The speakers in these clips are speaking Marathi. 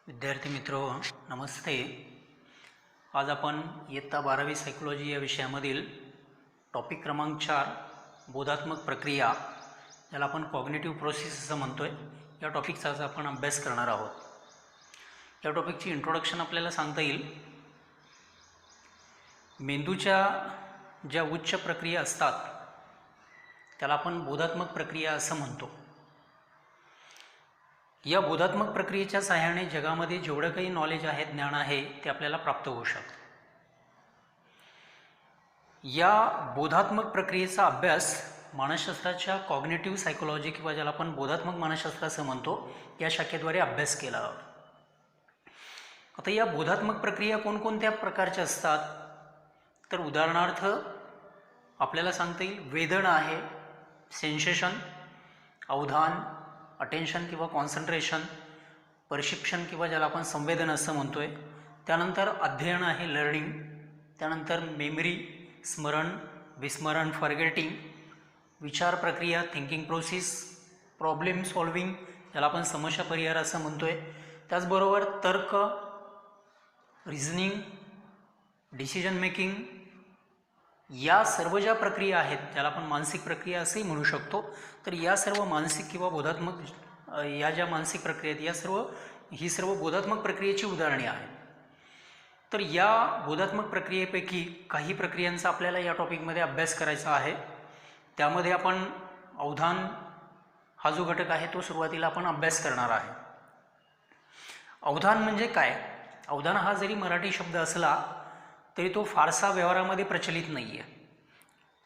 विद्यार्थी मित्रो नमस्ते. आज आपण इयत्ता 12वी सायकोलॉजी या विषयामधील टॉपिक क्रमांक 4 बोधात्मक प्रक्रिया, ज्याला आपण कॉग्निटिव्ह प्रोसेस असं म्हणतो आहे, या टॉपिकचा आज आपण अभ्यास करणार आहोत. या टॉपिकची इंट्रोडक्शन आपल्याला सांगता येईल. मेंदूच्या ज्या उच्च प्रक्रिया असतात त्याला आपण बोधात्मक प्रक्रिया असं म्हणतो. या बोधात्मक प्रक्रियेच्या सहाय्याने जगामध्ये जेवढं काही नॉलेज आहे, ज्ञान आहे, ते आपल्याला प्राप्त होऊ शकतं. या बोधात्मक प्रक्रियेचा अभ्यास मानसशास्त्राच्या कॉग्निटिव्ह सायकोलॉजी किंवा ज्याला आपण बोधात्मक मानसशास्त्र असं म्हणतो, या शाखेद्वारे अभ्यास केला. आता या बोधात्मक प्रक्रिया कोणकोणत्या प्रकारच्या असतात तर उदाहरणार्थ आपल्याला सांगता येईल वेदना आहे, सेन्सेशन, अवधान, अटेन्शन किंवा कॉन्सन्ट्रेशन, परसेप्शन किंवा ज्याला आपण संवेदन असं म्हणतो आहे, त्यानंतर अध्ययन आहे लर्निंग, त्यानंतर मेमरी स्मरण, विस्मरण फॉरगेटिंग, विचार प्रक्रिया थिंकिंग प्रोसेस, प्रॉब्लेम सॉल्विंग ज्याला आपण समस्या परिहार असं म्हणतो आहे, त्याचबरोबर तर्क, रिझनिंग, डिसिजन मेकिंग, या सर्व ज्या प्रक्रिया आहेत ज्याला आपण मानसिक प्रक्रिया असंही म्हणू शकतो. तर या सर्व मानसिक किंवा बोधात्मक या ज्या मानसिक प्रक्रिया आहेत ही सर्व बोधात्मक प्रक्रियेची उदाहरणे आहेत. तर या बोधात्मक प्रक्रियेपैकी काही प्रक्रियांचा आपल्याला या टॉपिकमध्ये अभ्यास करायचा आहे. त्यामध्ये आपण अवधान हा जो घटक आहे तो सुरुवातीला आपण अभ्यास करणार आहे. अवधान म्हणजे काय? अवधान हा जरी मराठी शब्द असला तरी तो फारसा व्यवहारामध्ये प्रचलित नाही आहे.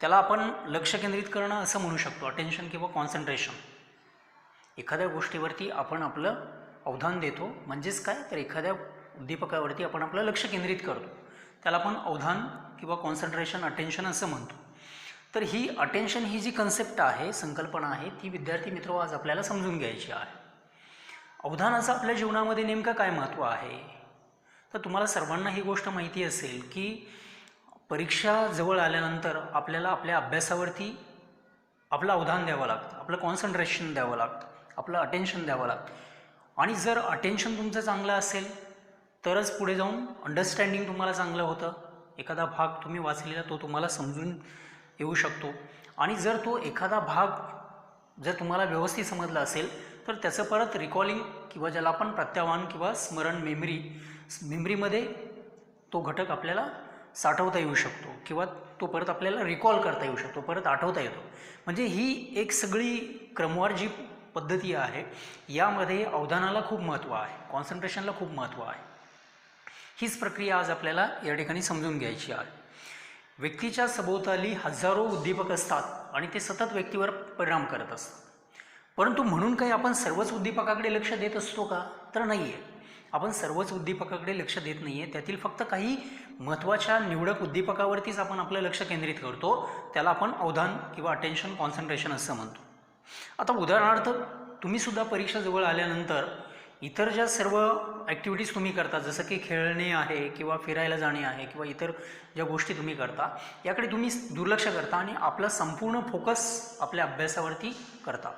त्याला आपण लक्ष केंद्रित करणं असं म्हणू शकतो, अटेन्शन किंवा कॉन्सन्ट्रेशन. एखाद्या गोष्टीवरती आपण आपलं अवधान देतो, म्हणजेच काय तर एखाद्या उद्दीपकावरती आपण आपलं लक्ष केंद्रित करतो, त्याला आपण अवधान किंवा कॉन्सन्ट्रेशन, अटेन्शन असं म्हणतो. तर ही अटेन्शन ही जी कन्सेप्ट आहे, संकल्पना आहे, ती विद्यार्थी मित्र आज आपल्याला समजून घ्यायची आहे. अवधानाचं आपल्या जीवनामध्ये नेमकं काय महत्त्व आहे? तर तुम्हाला सर्वांना ही गोष्ट माहिती असेल की परीक्षा जवळ आल्यानंतर आपल्याला आपल्या अभ्यासावरती आपलं अवधान द्यावं लागतं, आपलं कॉन्सन्ट्रेशन द्यावं लागतं, आपलं अटेन्शन द्यावं लागतं. आणि जर अटेन्शन तुमचं चांगलं असेल तरच पुढे जाऊन अंडरस्टँडिंग तुम्हाला चांगलं होतं. एखादा भाग तुम्ही वाचलेला तो तुम्हाला समजून येऊ शकतो. आणि जर तो एखादा भाग जर तुम्हाला व्यवस्थित समजला असेल तर त्याचं परत रिकॉलिंग किंवा ज्याला आपण प्रत्यावान किंवा स्मरण मेमरीमध्ये तो घटक आपल्याला साठवता येऊ शकतो किंवा तो परत आपल्याला रिकॉल करता येऊ शकतो, परत आठवता येतो. म्हणजे ही एक सगळी क्रमवार जी पद्धती आहे यामध्ये अवधानाला खूप महत्त्व आहे, कॉन्सन्ट्रेशनला खूप महत्त्व आहे. हीच प्रक्रिया आज आपल्याला या ठिकाणी समजून घ्यायची आहे. व्यक्तीच्या सभोवताली हजारो उद्दीपक असतात आणि ते सतत व्यक्तीवर परिणाम करत असतात. परंतु म्हणून काही आपण सर्वच उद्दीपकाकडे लक्ष देत असतो का? तर नाही आहे. आपण सर्वच उद्दीपकाकडे लक्ष देत नाही आहे. त्यातील फक्त काही महत्त्वाच्या निवडक उद्दीपकावरतीच आपण आपलं लक्ष केंद्रित करतो. त्याला आपण अवधान किंवा अटेन्शन, कॉन्सन्ट्रेशन असं म्हणतो. आता उदाहरणार्थ तुम्हीसुद्धा परीक्षा जवळ आल्यानंतर इतर ज्या सर्व ॲक्टिव्हिटीज तुम्ही करता, जसं की खेळणे आहे किंवा फिरायला जाणे आहे किंवा इतर ज्या गोष्टी तुम्ही करता, याकडे तुम्ही दुर्लक्ष करता आणि आपला संपूर्ण फोकस आपल्या अभ्यासावरती करता.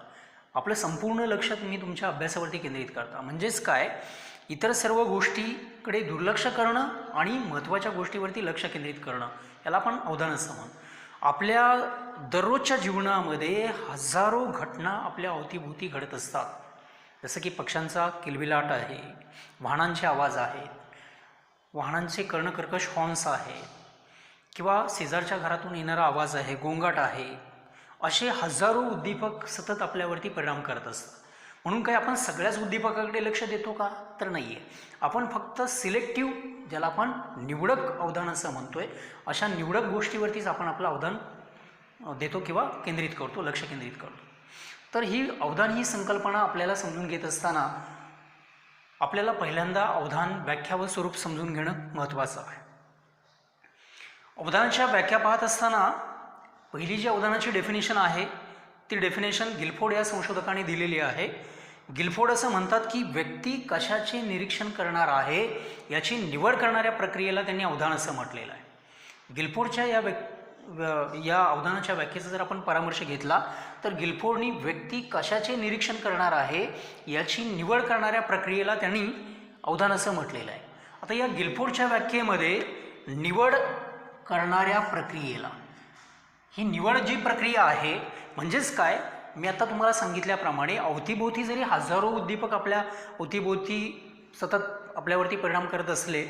आपलं संपूर्ण लक्ष तुम्ही तुमच्या अभ्यासावरती केंद्रित करता. म्हणजेच काय, इतर सर्व गोष्टीकडे दुर्लक्ष करणं आणि महत्त्वाच्या गोष्टीवरती लक्ष केंद्रित करणं, याला आपण अवधान असं म्हणतो. आपल्या दररोजच्या जीवनामध्ये हजारो घटना आपल्या अवतीभोवती घडत असतात. जसं की पक्ष्यांचा किलबिलाट आहे, वाहनांचे आवाज आहेत, वाहनांचे कर्णकर्कश हॉर्न्स आहेत किंवा शेजारच्या घरातून येणारा आवाज आहे, गोंगाट आहे. असे हजारो उद्दीपक सतत आपल्यावरती परिणाम करत असतात. म्हणून काय आपण सगळ्याच उद्दीपकाकडे लक्ष देतो का? तर नाही आहे. आपण फक्त सिलेक्टिव्ह, ज्याला आपण निवडक अवधान असं म्हणतोय, अशा निवडक गोष्टीवरतीच आपण आपलं अवधान देतो किंवा केंद्रित करतो, लक्ष केंद्रित करतो. तर ही अवधान ही संकल्पना आपल्याला समजून घेत असताना आपल्याला पहिल्यांदा अवधान व्याख्या व स्वरूप समजून घेणं महत्त्वाचं आहे. अवधानाच्या व्याख्या पाहत असताना पहिली जी अवधानाची डेफिनेशन आहे ती डेफिनेशन गिलफोर्ड या संशोधकाने दिलेली आहे. गिलफोर्ड असं म्हणतात की व्यक्ती कशाचे निरीक्षण करणार आहे याची निवड करणाऱ्या प्रक्रियेला त्यांनी अवधान असं म्हटलेलं आहे. गिलफोर्डच्या या अवधानाच्या व्याख्येचा जर आपण परामर्श घेतला तर गिलफोर्डनी व्यक्ती कशाचे निरीक्षण करणार आहे याची निवड करणाऱ्या प्रक्रियेला त्यांनी अवधान असं म्हटलेलं आहे. आता या गिलफोर्डच्या व्याख्येमध्ये निवड करणाऱ्या प्रक्रियेला, ही निवड जी प्रक्रिया आहे म्हणजेच काय, मी आता तुम्हाला सांगितल्याप्रमाणे अवतीभोवती जरी हजारो उद्दीपक आपल्या अवतीभोवती सतत आपल्यावरती परिणाम करत असले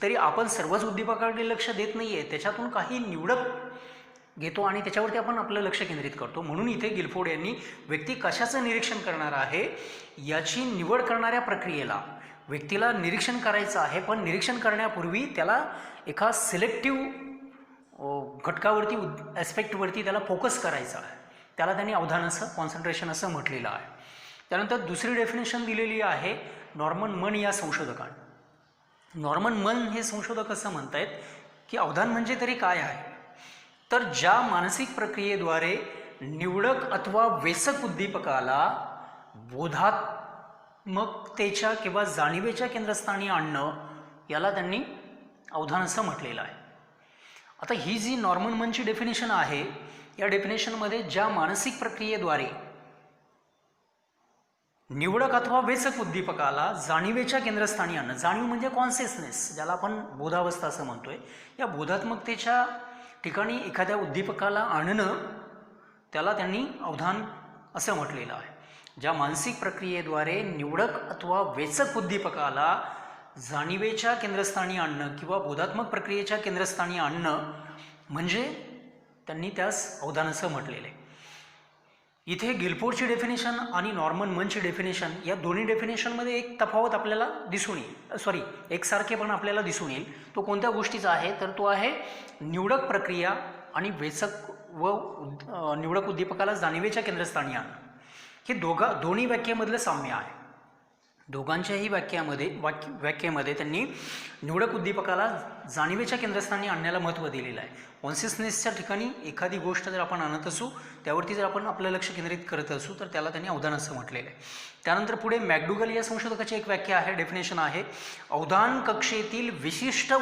तरी आपण सर्वच उद्दीपकाकडे लक्ष देत नाही आहे, त्याच्यातून काही निवडक घेतो आणि त्याच्यावरती आपण आपलं लक्ष केंद्रित करतो. म्हणून इथे गिलफोर्ड यांनी व्यक्ती कशाचं निरीक्षण करणार आहे याची निवड करणाऱ्या प्रक्रियेला, व्यक्तीला निरीक्षण करायचं आहे पण निरीक्षण करण्यापूर्वी त्याला एका सिलेक्टिव्ह घटकावरती ॲस्पेक्टवरती त्याला फोकस करायचा आहे, त्याला त्यांनी अवधान असं, कॉन्सन्ट्रेशन असं म्हटलेलं आहे. त्यानंतर दुसरी डेफिनेशन दिलेली आहे नॉर्मन मन या संशोधकांनी. नॉर्मन मन हे संशोधक असं म्हणत आहेत की अवधान म्हणजे तरी काय आहे, तर ज्या मानसिक प्रक्रियेद्वारे निवडक अथवा वेचक उद्दीपकाला बोधात्मकतेच्या किंवा जाणीवेच्या केंद्रस्थानी आणणं याला त्यांनी अवधान असं म्हटलेलं आहे. आता ही जी नॉर्मन मनची डेफिनेशन आहे, या डेफिनेशनमध्ये ज्या मानसिक प्रक्रियेद्वारे निवडक अथवा वेचक उद्दीपकाला जाणीवेच्या केंद्रस्थानी आणणं, जाणीव म्हणजे कॉन्शियसनेस ज्याला आपण बोधावस्था असं म्हणतोय, या बोधात्मकतेच्या ठिकाणी एखाद्या उद्दीपकाला आणणं त्याला त्यांनी अवधान असं म्हटलेलं आहे. ज्या मानसिक प्रक्रियेद्वारे निवडक अथवा वेचक उद्दीपकाला जाणीवेच्या केंद्रस्थानी आणणं किंवा बोधात्मक प्रक्रियेच्या केंद्रस्थानी आणणं म्हणजे त्यांनी त्यास अवधान असं म्हटलेलं आहे. इथे गिलफोर्डची डेफिनेशन आणि नॉर्मन मनची डेफिनेशन या दोन्ही डेफिनेशनमध्ये एक तफावत आपल्याला दिसून येईल, एकसारखेपण आपल्याला दिसून येईल. तो कोणत्या गोष्टीचा आहे, तर तो आहे निवडक प्रक्रिया आणि वेचक व निवडक उद्दीपकाला जाणीवेच्या केंद्रस्थानी आणणं. हे दोन्ही व्याख्येमधलं साम्य आहे. दोघांच्याही व्याख्येमध्ये त्यांनी निवडक उद्दीपकाला जाणीवेच्या केंद्रस्थानी आणण्याला महत्त्व दिलेलं आहे. कॉन्शियसनेसच्या ठिकाणी एखादी गोष्ट जर आपण आणत असू, त्यावरती जर आपण आपलं लक्ष केंद्रित करत असू तर त्याला त्यांनी अवधान असं म्हटलेलं आहे. त्यानंतर पुढे मॅकडुगल या संशोधकाची एक व्याख्या आहे, डेफिनेशन आहे, अवधान कक्षेतील विशिष्ट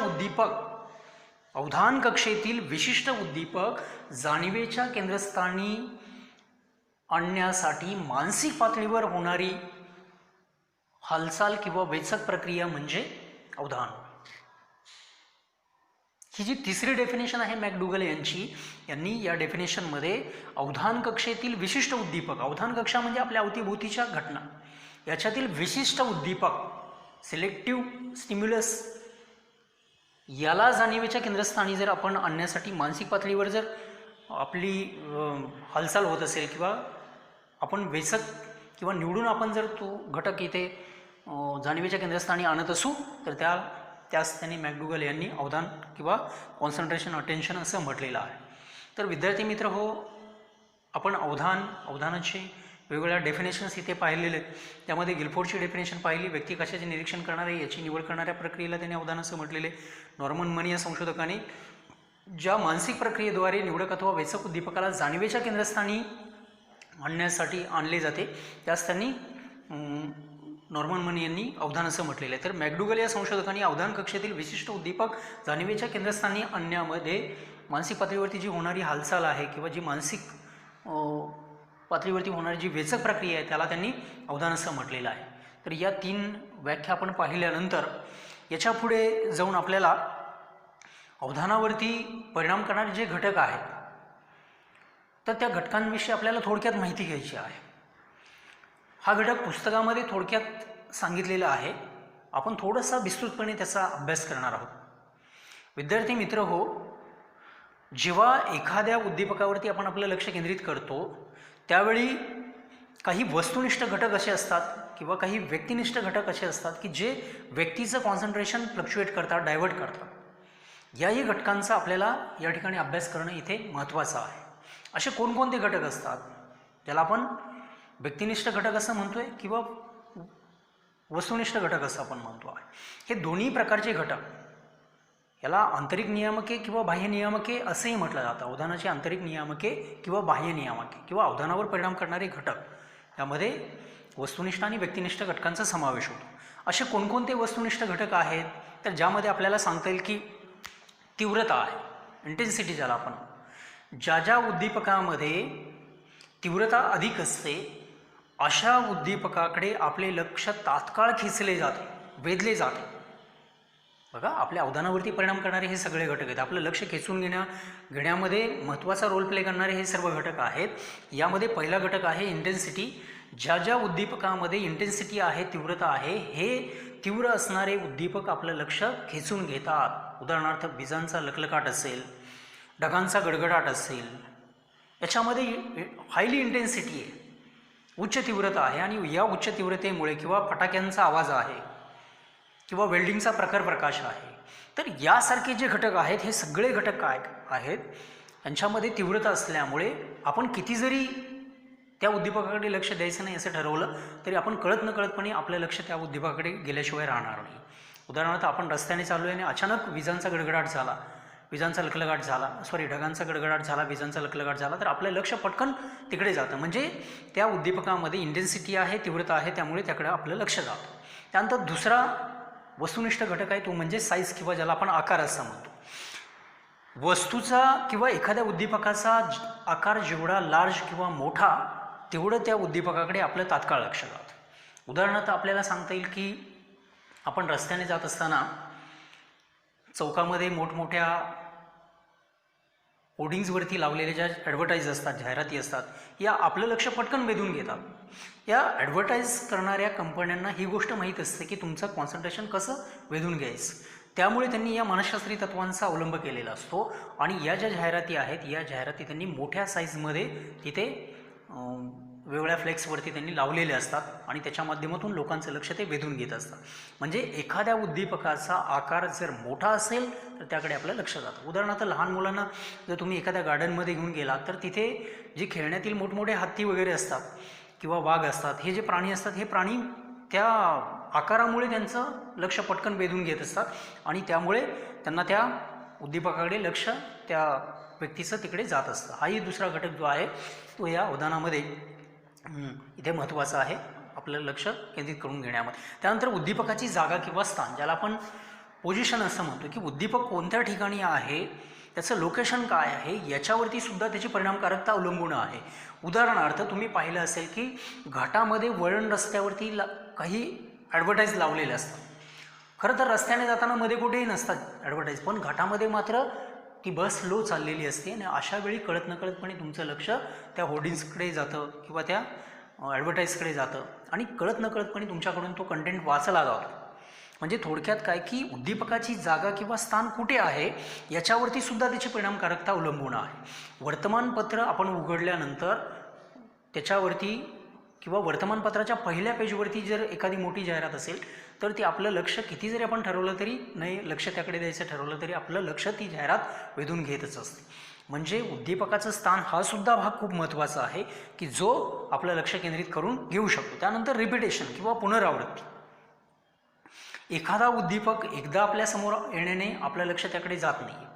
उद्दीपक जाणीवेच्या केंद्रस्थानी आणण्यासाठी मानसिक पातळीवर होणारी हालचाल किंवा वेचक प्रक्रिया म्हणजे अवधान. ही जी तिसरी डेफिनेशन आहे मॅकडुगल यांनी या डेफिनेशनमध्ये अवधान कक्षेतील विशिष्ट उद्दीपक, अवधान कक्षा म्हणजे आपल्या अवतीभोवतीच्या घटना, याच्यातील विशिष्ट उद्दीपक सिलेक्टिव्ह स्टिम्युलस याला जाणीवेच्या केंद्रस्थानी जर आपण आणण्यासाठी मानसिक पातळीवर जर आपली हालचाल होत असेल किंवा आपण वेचक किंवा निवडून आपण जर तो घटक इथे जाणीवेच्या केंद्रस्थानी आणत असू तर त्यास त्यांनी मॅकडुगल यांनी अवधान किंवा कॉन्सन्ट्रेशन अटेन्शन असं म्हटलेलं आहे. तर विद्यार्थी मित्र हो, आपण अवधानाचे वेगवेगळ्या डेफिनेशन्स इथे पाहिलेले आहेत. त्यामध्ये गिलफोर्डची डेफिनेशन पाहिली, व्यक्ती कशाचे निरीक्षण करणार आहे याची निवड करणाऱ्या प्रक्रियेला त्यांनी अवधान असं म्हटलेले. नॉर्मन मन या संशोधकाने ज्या मानसिक प्रक्रियेद्वारे निवडक अथवा वेचक उद्दीपकाला जाणीवेच्या केंद्रस्थानी आणण्यासाठी आणले जाते त्यास त्यांनी नॉर्मन मन यांनी अवधान असं म्हटलेलं आहे. तर मॅकडुगल या संशोधकांनी अवधान कक्षेतील विशिष्ट उद्दीपक जाणीवेच्या केंद्रस्थानी आणण्यामध्ये मानसिक पातळीवरती जी होणारी हालचाल आहे किंवा जी मानसिक पातळीवरती होणारी जी वेचक प्रक्रिया आहे त्याला त्यांनी अवधान असं म्हटलेलं आहे. तर या 3 व्याख्या आपण पाहिल्यानंतर याच्या पुढे जाऊन आपल्याला अवधानावरती परिणाम करणारे जे घटक आहेत तर त्या घटकांविषयी आपल्याला थोडक्यात माहिती घ्यायची आहे. हा घटक पुस्तकामध्ये थोडक्यात सांगितलेला आहे, आपण थोडासा विस्तृतपणे त्याचा अभ्यास करणार आहोत. विद्यार्थी मित्र हो, जेव्हा एखाद्या उद्दीपकावरती आपण आपलं लक्ष केंद्रित करतो त्यावेळी काही वस्तुनिष्ठ घटक असे असतात किंवा काही व्यक्तिनिष्ठ घटक असे असतात की जे व्यक्तीचं कॉन्सन्ट्रेशन फ्लक्च्युएट करतात, डायव्हर्ट करतात. याही घटकांचा आपल्याला या ठिकाणी अभ्यास करणं इथे महत्त्वाचं आहे. असे कोणकोणते घटक असतात ज्याला आपण व्यक्तिनिष्ठ घटक असं म्हणतोय किंवा वस्तुनिष्ठ घटक असं आपण म्हणतो आहे. हे दोन्ही प्रकारचे घटक, याला आंतरिक नियामके किंवा बाह्य नियामके असंही म्हटलं जातं. अवधानाचे आंतरिक नियामके किंवा बाह्य नियामके किंवा अवधानावर परिणाम करणारे घटक, यामध्ये वस्तुनिष्ठ आणि व्यक्तिनिष्ठ घटकांचा समावेश होतो. असे कोणकोणते वस्तुनिष्ठ घटक आहेत तर ज्यामध्ये आपल्याला सांगता येईल की तीव्रता आहे, इंटेन्सिटी ज्याला आपण, ज्या उद्दीपकामध्ये तीव्रता अधिक असते अशा उद्दीपकाकडे आपले लक्ष तात्काळ खेचले जाते. वेधले जाते. बघा, आपल्या अवधानावरती परिणाम करणारे हे सगळे घटक आहेत. आपलं लक्ष खेचून घेण्यामध्ये महत्त्वाचा रोल प्ले करणारे हे सर्व घटक आहेत. यामध्ये पहिला घटक आहे इंटेन्सिटी. ज्या ज्या उद्दीपकामध्ये इंटेन्सिटी आहे, तीव्रता आहे, हे तीव्र असणारे उद्दीपक आपलं लक्ष खेचून घेतात. उदाहरणार्थ विजांचा लखलखाट असेल, ढगांचा गडगडाट असेल, याच्यामध्ये हायली इंटेन्सिटी आहे, उच्च तीव्रता आहे. आणि या उच्च तीव्रतेमुळे किंवा फटाक्यांचा आवाज आहे किंवा वेल्डिंगचा प्रखर प्रकाश आहे, तर यासारखे जे घटक आहेत हे सगळे घटक काय आहेत, यांच्यामध्ये तीव्रता असल्यामुळे आपण किती जरी त्या उद्दीपकाकडे लक्ष द्यायचं नाही असं ठरवलं तरी आपण कळत नकळतपणे आपलं लक्ष त्या उद्दीपकाकडे गेल्याशिवाय राहणार नाही. उदाहरणार्थ आपण रस्त्याने चाललो आहे आणि अचानक विजांचा गडगडाट झाला, विजांचा लखलखाट झाला, ढगांचा गडगडाट झाला, विजांचा लखलखाट झाला, तर आपलं लक्ष पटकन तिकडे जातं. म्हणजे त्या उद्दीपकामध्ये इंटेन्सिटी आहे, तीव्रता आहे, त्यामुळे त्याकडे आपलं लक्ष जातं. त्यानंतर दुसरा वस्तुनिष्ठ घटक आहे तो म्हणजे साईज किंवा ज्याला आपण आकार असं म्हणतो. वस्तूचा किंवा एखाद्या उद्दीपकाचा आकार जेवढा लार्ज किंवा मोठा तेवढं त्या उद्दीपकाकडे आपलं तात्काळ लक्ष जातं. उदाहरणार्थ आपल्याला सांगता येईल की आपण रस्त्याने जात असताना चौकामध्ये मोठमोठ्या होर्डिंग्जवरती लावलेले ज्या ॲडव्हर्टाईज असतात, जाहिराती असतात, या आपलं लक्ष पटकन वेधून घेतात. या ॲडव्हर्टाईज करणाऱ्या कंपन्यांना ही गोष्ट माहीत असते की तुमचं कॉन्सन्ट्रेशन कसं वेधून घ्यायचं. त्यामुळे त्यांनी या मानसशास्त्रीय तत्वांचा अवलंब केलेला असतो आणि या ज्या जाहिराती आहेत, या जाहिराती त्यांनी मोठ्या साईजमध्ये तिथे वेगवेगळ्या फ्लेक्सवरती त्यांनी लावलेले असतात आणि त्याच्या माध्यमातून लोकांचं लक्ष ते वेधून घेत असतात. म्हणजे एखाद्या उद्दीपकाचा आकार जर मोठा असेल तर त्याकडे आपलं लक्ष जातं. उदाहरणार्थ लहान मुलांना जर तुम्ही एखाद्या गार्डनमध्ये घेऊन गेलात तर तिथे जे खेळण्यातील मोठमोठे हत्ती वगैरे असतात किंवा वाघ असतात, हे जे प्राणी असतात, हे प्राणी त्या आकारामुळे त्यांचं लक्ष पटकन वेधून घेत असतात आणि त्यामुळे त्यांना त्या उद्दीपकाकडे लक्ष त्या व्यक्तीचं तिकडे जात असतं. हाही दुसरा घटक जो आहे तो या अवधानामध्ये इथे महत्त्वाचं आहे, आपलं लक्ष केंद्रित करून घेण्यामध्ये. त्यानंतर उद्दीपकाची जागा किंवा स्थान, ज्याला आपण पोझिशन असं म्हणतो, की उद्दीपक कोणत्या ठिकाणी आहे, त्याचं लोकेशन काय आहे, याच्यावरती सुद्धा त्याची परिणामकारकता अवलंबून आहे. उदाहरणार्थ तुम्ही पाहिलं असेल की घाटामध्ये वळण रस्त्यावरती काही ॲडव्हर्टाईज लावलेले असतात. खरं तर रस्त्याने जाताना मध्ये कुठेही नसतात ॲडव्हर्टाईज, पण घाटामध्ये मात्र ती बस स्लो चाललेली असते आणि अशा वेळी कळत नकळतपणे तुमचं लक्ष त्या होर्डिंग्सकडे जातं किंवा त्या ॲडव्हर्टाईजकडे जातं आणि कळत नकळतपणे तुमच्याकडून तो कंटेंट वाचला जातो. म्हणजे थोडक्यात काय की उद्दीपकाची जागा किंवा स्थान कुठे आहे याच्यावरती सुद्धा त्याची परिणामकारकता अवलंबून आहे. वर्तमानपत्र आपण उघडल्यानंतर त्याच्यावरती किंवा वर्तमानपत्राच्या पहिल्या पेजवरती जर एखादी मोठी जाहिरात असेल तर ती आपलं लक्ष किती जरी आपण ठरवलं तरी नाही, लक्ष त्याकडे द्यायचं ठरवलं तरी आपलं लक्ष ती जाहिरात वेधून घेतच असते. म्हणजे उद्दीपकाचं स्थान हा सुद्धा भाग खूप महत्त्वाचा आहे की जो आपलं लक्ष केंद्रित करून घेऊ शकतो. त्यानंतर रिपिटेशन किंवा पुनरावृत्ती. एखादा उद्दीपक एकदा आपल्यासमोर येण्याने आपलं लक्ष त्याकडे जात नाही,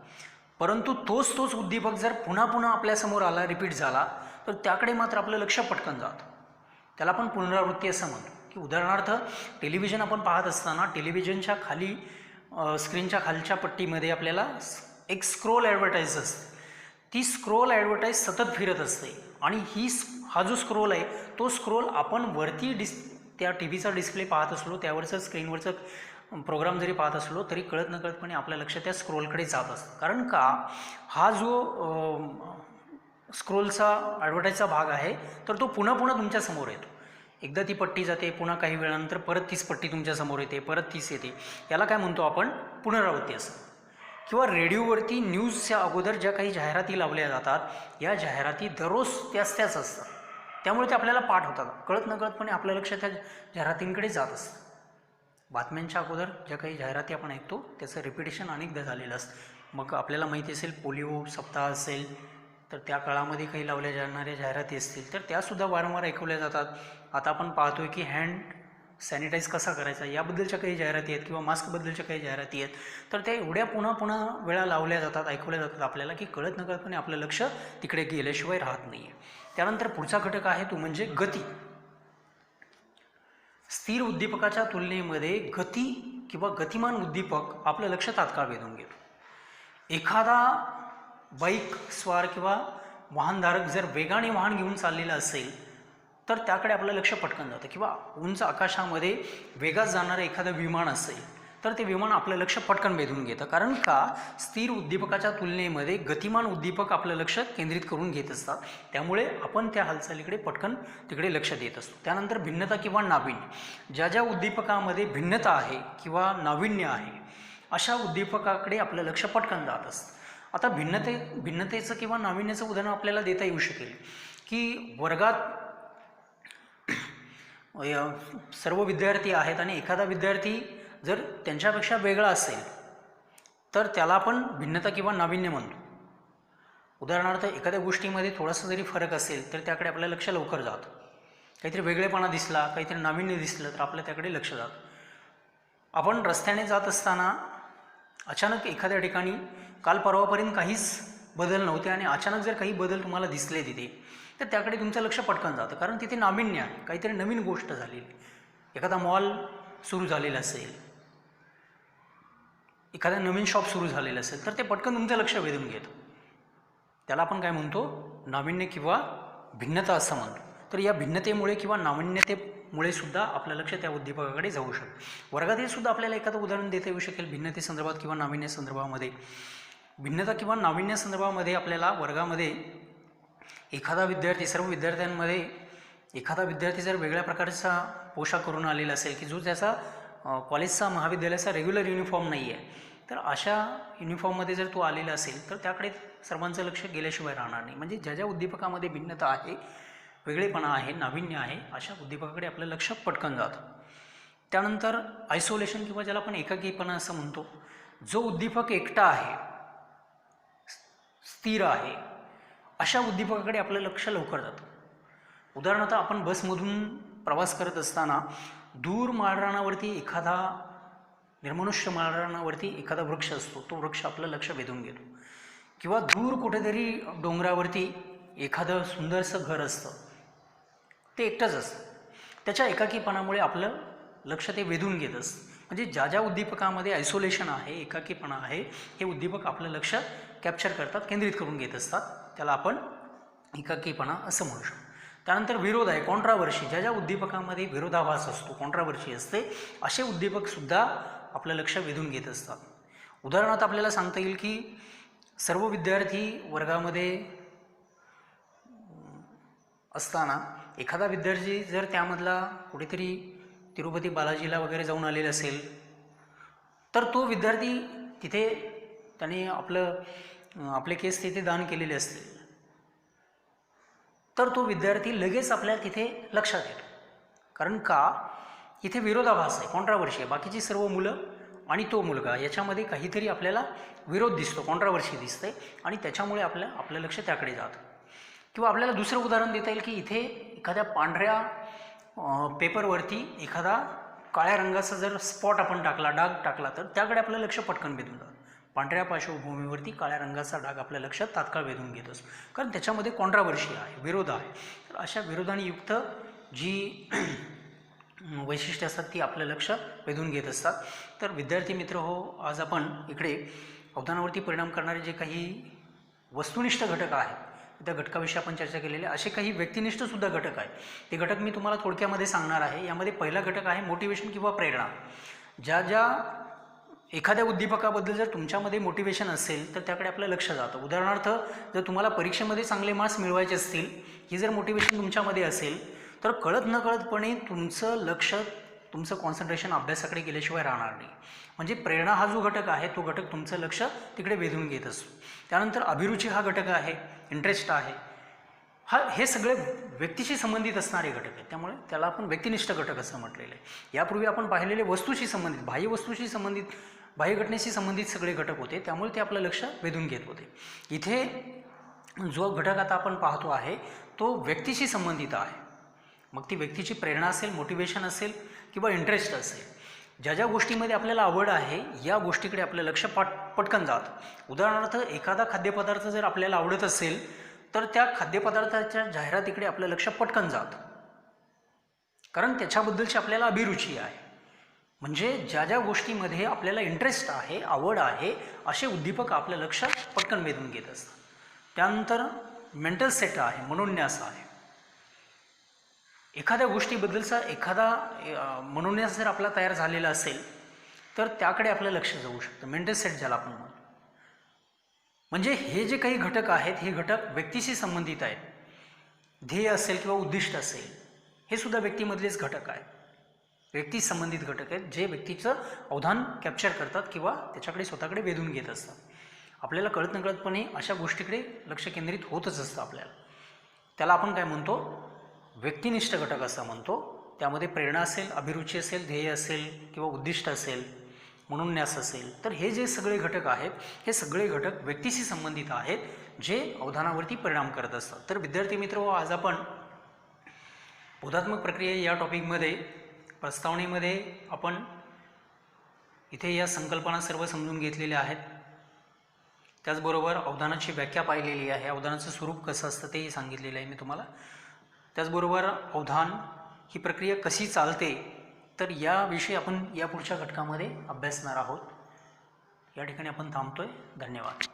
परंतु तोच उद्दीपक जर पुन्हा पुन्हा आपल्यासमोर आला, रिपीट झाला, तर त्याकडे मात्र आपलं लक्ष पटकन जातं. त्याला आपण पुनरावृत्ती असं म्हणतो. की उदाहरणार्थ टेलिव्हिजन आपण पाहत असताना टेलिव्हिजनच्या खाली स्क्रीनच्या खालच्या पट्टीमध्ये आपल्याला एक स्क्रोल ॲडव्हर्टाईज असते. ती स्क्रोल ॲडव्हर्टाईज सतत फिरत असते आणि हा जो स्क्रोल आहे तो स्क्रोल आपण वरती त्या टी व्हीचा डिस्प्ले पाहत असलो, त्यावरचं स्क्रीनवरचं प्रोग्राम जरी पाहत असलो तरी कळत नकळतपणे आपलं लक्ष त्या स्क्रोलकडे जात असतं. कारण का हा जो स्क्रोलचा ॲडव्हर्टाईजचा भाग आहे तर तो पुन्हा पुन्हा तुमच्यासमोर येतो. एकदा ती पट्टी जाते, पुन्हा काही वेळानंतर परत तीच पट्टी तुमच्यासमोर येते, परत तीच येते. याला काय म्हणतो आपण? पुनरावृत्ती असं. किंवा रेडिओवरती न्यूजच्या अगोदर ज्या काही जाहिराती लावल्या जातात या जाहिराती दररोज त्याच असतात, त्यामुळे ते आपल्याला पाठ होतात. कळत नकळतपणे आपलं लक्ष त्या जाहिरातींकडे जात असतं. बातम्यांच्या अगोदर ज्या काही जाहिराती आपण ऐकतो त्याचं रिपिटेशन अनेकदा झालेलं असतं. मग आपल्याला माहिती असेल पोलिओ सप्ताह असेल तर त्या काळामध्ये काही लावल्या जाणाऱ्या जाहिराती असतील तर त्यासुद्धा वारंवार ऐकवल्या जातात. आता आपण पाहतोय की हँड सॅनिटाईज कसा करायचा याबद्दलच्या काही जाहिराती आहेत किंवा मास्कबद्दलच्या काही जाहिराती आहेत, तर त्या एवढ्या पुन्हा वेळा लावल्या जातात, ऐकवल्या जातात आपल्याला की कळत नकळतपणे आपलं लक्ष तिकडे गेल्याशिवाय राहत नाही आहे. त्यानंतर पुढचा घटक आहे तो म्हणजे गती. स्थिर उद्दीपकाच्या तुलनेमध्ये गती किंवा गतिमान उद्दीपक आपलं लक्ष तात्काळ वेधून घेतो. एखादा बाईक स्वार किंवा वाहनधारक जर वेगाने वाहन घेऊन चाललेला असेल तर त्याकडे आपलं लक्ष पटकन जातं. किंवा उंच आकाशामध्ये वेगात जाणारं एखादं विमान असेल तर ते विमान आपलं लक्ष पटकन वेधून घेतं. कारण का, स्थिर उद्दीपकाच्या तुलनेमध्ये गतिमान उद्दीपक आपलं लक्ष केंद्रित करून घेत असतात. त्यामुळे आपण त्या हालचालीकडे पटकन तिकडे लक्ष देत असतो. त्यानंतर भिन्नता किंवा नाविन्य. ज्या ज्या उद्दीपकामध्ये भिन्नता आहे किंवा नाविन्य आहे अशा उद्दीपकाकडे आपलं लक्ष पटकन जात असतं. आता भिन्नतेचं किंवा नाविन्याचं उदाहरण आपल्याला देता येऊ शकेल की वर्गात सर्व विद्यार्थी आहेत आणि एखादा विद्यार्थी जर त्यांच्यापेक्षा वेगळा असेल तर त्याला आपण भिन्नता किंवा नाविन्य म्हणतो. उदाहरणार्थ एखाद्या गोष्टीमध्ये थोडासा जरी फरक असेल तर त्याकडे आपलं लक्ष लवकर जातं. काहीतरी वेगळेपणा दिसला, काहीतरी नाविन्य दिसलं तर आपलं त्याकडे लक्ष जातं. आपण रस्त्याने जात असताना अचानक एखाद्या ठिकाणी काल परवापर्यंत काहीच बदल नव्हते आणि अचानक जर काही बदल तुम्हाला दिसले तिथे तर त्याकडे तुमचं लक्ष पटकन जातं. कारण तिथे नाविन्य आहे, काहीतरी नवीन गोष्ट झालेली. एखादा मॉल सुरू झालेला असेल, एखादा नवीन शॉप सुरू झालेलं असेल तर ते पटकन तुमचं लक्ष वेधून घेतं. त्याला आपण काय म्हणतो, नाविन्य किंवा भिन्नता असं म्हणतो. तर या भिन्नतेमुळे किंवा नाविन्यतेमुळे सुद्धा आपलं लक्ष त्या उद्दीपकाकडे जाऊ शकतं. वर्गातील सुद्धा आपल्याला एखादं उदाहरण देता येऊ शकेल भिन्नतेसंदर्भात किंवा नाविन्य संदर्भामध्ये. भिन्नता किंवा नाविन्य संदर्भामध्ये आपल्याला वर्गामध्ये एखादा विद्यार्थी, सर्व विद्यार्थ्यांमध्ये एखादा विद्यार्थी जर वेगळ्या प्रकारचा पोशाख करून आलेला असेल की जो त्याचा कॉलेजचा, महाविद्यालयाचा रेग्युलर युनिफॉर्म नाही आहे, तर अशा युनिफॉर्ममध्ये जर तो आलेला असेल तर त्याकडे सर्वांचं लक्ष गेल्याशिवाय राहणार नाही. म्हणजे ज्या ज्या उद्दीपकामध्ये भिन्नता आहे, वेगळेपणा आहे, नाविन्य आहे, अशा उद्दीपकाकडे आपलं लक्ष पटकन जातं. त्यानंतर आयसोलेशन किंवा ज्याला आपण एकाकीपणा असं म्हणतो. जो उद्दीपक एकटा आहे, स्थिर आहे, अशा उद्दीपकाकडे आपलं लक्ष लवकर जातं. उदाहरणार्थ आपण बसमधून प्रवास करत असताना दूर माळरानावरती एखादा निर्मनुष्य माळरानावरती एखादा वृक्ष असतो, तो वृक्ष आपलं लक्ष वेधून घेतो. किंवा दूर कुठेतरी डोंगरावरती एखादं सुंदरसं घर असतं, ते एकटंच असतं. त्याच्या एकाकीपणामुळे आपलं लक्ष ते वेधून घेत असतं. म्हणजे ज्या ज्या उद्दीपकामध्ये आयसोलेशन आहे, एकाकीपणा आहे, हे उद्दीपक आपलं लक्ष कॅप्चर करतात, केंद्रित करून घेत असतात. त्याला आपण एकाकीपणा असं म्हणू शकतो. त्यानंतर विरोध आहे, कॉन्ट्रावर्शी. ज्या ज्या उद्दीपकामध्ये विरोधाभास असतो, कॉन्ट्रावर्शी असते, असे उद्दीपकसुद्धा आपलं लक्ष वेधून घेत असतात. उदाहरणार्थ आपल्याला सांगता येईल की सर्व विद्यार्थी वर्गामध्ये असताना एखादा विद्यार्थी जर त्यामधला कुठेतरी तिरुपती बालाजीला वगैरे जाऊन आलेला असेल तर तो विद्यार्थी तिथे त्याने आपले केस तिथे दान केलेले असतील तर तो विद्यार्थी लगेच आपल्या तिथे लक्षात येतो. कारण का, इथे विरोधाभास आहे, कॉन्ट्रावर्शी आहे. बाकीची सर्व मुलं आणि तो मुलगा याच्यामध्ये काहीतरी आपल्याला विरोध दिसतो, कॉन्ट्रावर्शी दिसते आणि त्याच्यामुळे आपलं लक्ष त्याकडे जातं. किंवा आपल्याला दुसरं उदाहरण देता येईल की इथे एखाद्या पांढऱ्या पेपरवरती एखादा काळ्या रंगाचा जर स्पॉट आपण टाकला, डाग टाकला, तर त्याकडे आपलं लक्ष पटकन वेधून जातं. पांढऱ्या पार्श्वभूमीवरती काळ्या रंगाचा डाग आपल्या लक्षात तात्काळ वेधून घेत असतो. कारण त्याच्यामध्ये कॉन्ट्रावर्शी आहे, विरोध आहे. तर अशा विरोधाने युक्त जी वैशिष्ट्ये असतात ती आपलं लक्ष वेधून घेत असतात. तर विद्यार्थी मित्र हो, आज आपण इकडे अवधानावरती परिणाम करणारे जे काही वस्तुनिष्ठ घटक आहेत त्या घटकाविषयी आपण चर्चा केलेली आहे. असे काही व्यक्तिनिष्ठसुद्धा घटक आहेत. ते घटक मी तुम्हाला थोडक्यामध्ये सांगणार आहे. यामध्ये पहिला घटक आहे मोटिवेशन किंवा प्रेरणा. ज्या ज्या एखाद्या उद्दीपकाबद्दल जर तुमच्यामध्ये मोटिवेशन असेल तर त्याकडे आपलं लक्ष जातं. उदाहरणार्थ जर तुम्हाला परीक्षेमध्ये चांगले मार्क्स मिळवायचे असतील, ही जर मोटिवेशन तुमच्यामध्ये असेल तर कळत नकळतपणे तुमचं लक्ष, तुमचं कॉन्सन्ट्रेशन अभ्यासाकडे गेल्याशिवाय राहणार नाही. म्हणजे प्रेरणा हा जो घटक आहे तो घटक तुमचं लक्ष तिकडे वेधून घेत असतो. त्यानंतर अभिरुची हा घटक आहे, इंटरेस्ट आहे. हे सगळे व्यक्तीशी संबंधित असणारे घटक आहेत, त्यामुळे त्याला आपण व्यक्तिनिष्ठ घटक असं म्हटलेलं आहे. यापूर्वी आपण पाहिलेले वस्तूशी संबंधित, बाह्य वस्तूशी संबंधित, बाह्य घटनेशी संबंधित सगळे घटक होते, त्यामुळे ते आपलं लक्ष वेधून घेत होते. इथे जो घटक आता आपण पाहतो आहे तो व्यक्तीशी संबंधित आहे. मग ती व्यक्तीची प्रेरणा असेल, मोटिवेशन असेल किंवा इंटरेस्ट असेल. ज्या ज्या गोष्टीमध्ये आपल्याला आवड आहे या गोष्टीकडे आपलं लक्ष पटकन जातं. उदाहरणार्थ एखादा खाद्यपदार्थ जर आपल्याला आवडत असेल तर त्या खाद्यपदार्थाच्या जाहिरातीकडे आपलं लक्ष पटकन जातं, कारण त्याच्याबद्दलची आपल्याला अभिरुची आहे. म्हणजे ज्या ज्या गोष्टीमध्ये आपल्याला इंटरेस्ट आहे, आवड आहे, असे उद्दीपक आपलं लक्ष पटकन वेधून घेत असतात. त्यानंतर मेंटल सेट आहे, मनोन्यास आहे. एखाद्या गोष्टीबद्दलचा एखादा मनोन्यास जर आपला तयार झालेला असेल तर त्याकडे आपलं लक्ष जाऊ शकतं. मेंटल सेट ज्याला आपण म्हणतो. म्हणजे हे जे काही घटक आहेत हे घटक व्यक्तीशी संबंधित आहेत. ध्येय असेल किंवा उद्दिष्ट असेल हे सुद्धा व्यक्तीमधलेच घटक आहेत. व्यक्ती संबंधित घटक आहेत जे व्यक्तीचं अवधान कॅप्चर करतात किंवा त्याच्याकडे स्वतःकडे वेधून घेत असतात. आपल्याला कळत नकळतपणे अशा गोष्टीकडे लक्ष केंद्रित होतच असतं आपल्याला. त्याला आपण काय म्हणतो, व्यक्तिनिष्ठ घटक असं म्हणतो. त्यामध्ये प्रेरणा असेल, अभिरुची असेल, ध्येय असेल किंवा उद्दिष्ट असेल, मनोन्यास असेल. तर हे जे सगळे घटक आहेत हे सगळे घटक व्यक्तीशी संबंधित आहेत जे अवधानावरती परिणाम करत असतात. तर विद्यार्थी मित्र, आज आपण बोधात्मक प्रक्रिया या टॉपिकमध्ये प्रस्तावनेमध्ये आपण इथे या संकल्पना सर्व समजून घेतलेल्या आहेत. त्याचबरोबर अवधानाची व्याख्या पाहिलेली आहे. अवधानाचं स्वरूप कसं असतं तेही सांगितलेलं आहे मी तुम्हाला. त्याचबरोबर अवधान ही प्रक्रिया कशी चालते तर याविषयी आपण या पुढच्या घटकामध्ये अभ्यासणार आहोत. या ठिकाणी आपण थांबतोय. धन्यवाद.